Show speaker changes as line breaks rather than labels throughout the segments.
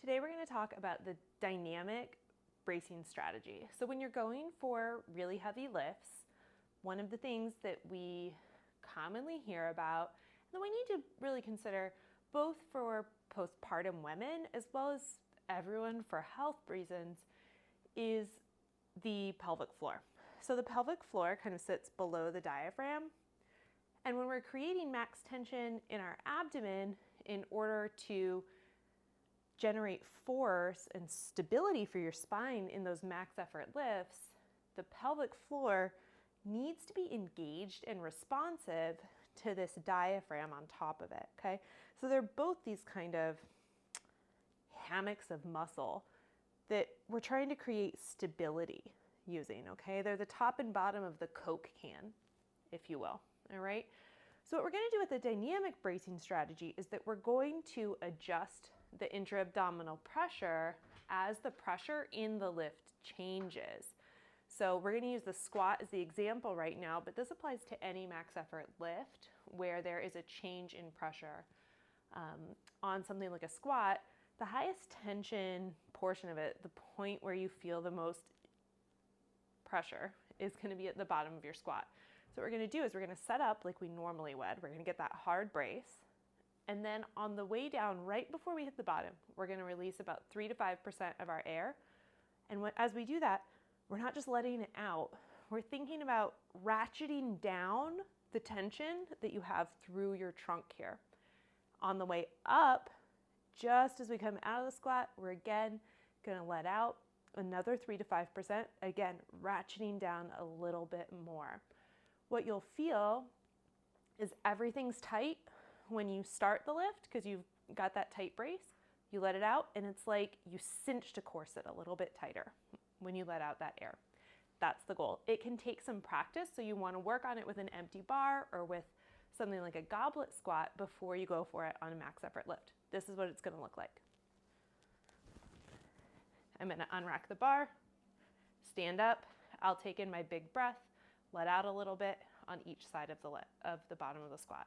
Today we're going to talk about the dynamic bracing strategy. So when you're going for really heavy lifts, one of the things that we commonly hear about and that we need to really consider both for postpartum women as well as everyone for health reasons is the pelvic floor. So the pelvic floor kind of sits below the diaphragm. And when we're creating max tension in our abdomen in order to generate force and stability for your spine in those max effort lifts, the pelvic floor needs to be engaged and responsive to this diaphragm on top of it, okay? So they're both these kind of hammocks of muscle that we're trying to create stability using, okay? They're the top and bottom of the Coke can, if you will, all right? So what we're gonna do with the dynamic bracing strategy is that we're going to adjust the intra-abdominal pressure as the pressure in the lift changes. So we're gonna use the squat as the example right now, but this applies to any max effort lift where there is a change in pressure. On something like a squat, the highest tension portion of it, the point where you feel the most pressure, is gonna be at the bottom of your squat. So what we're gonna do is we're gonna set up like we normally would. We're gonna get that hard brace. And then on the way down, right before we hit the bottom, we're gonna release about 3 to 5% of our air. And as we do that, we're not just letting it out. We're thinking about ratcheting down the tension that you have through your trunk here. On the way up, just as we come out of the squat, we're again gonna let out another 3 to 5%, again, ratcheting down a little bit more. What you'll feel is everything's tight when you start the lift because you've got that tight brace. You let it out and it's like you cinched a corset a little bit tighter when you let out that air. That's the goal. It can take some practice, so you want to work on it with an empty bar or with something like a goblet squat before you go for it on a max effort lift. This is what it's going to look like. I'm going to unrack the bar, stand up. I'll take in my big breath, let out a little bit on each side of the bottom of the squat.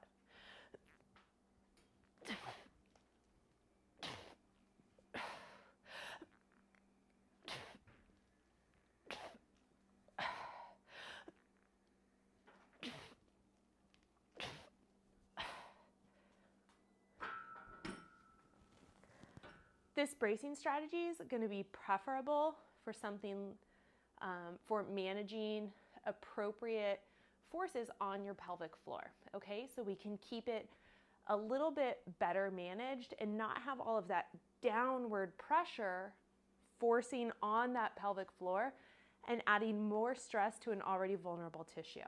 This bracing strategy is going to be preferable for something for managing appropriate forces on your pelvic floor, okay? So we can keep it a little bit better managed and not have all of that downward pressure forcing on that pelvic floor and adding more stress to an already vulnerable tissue.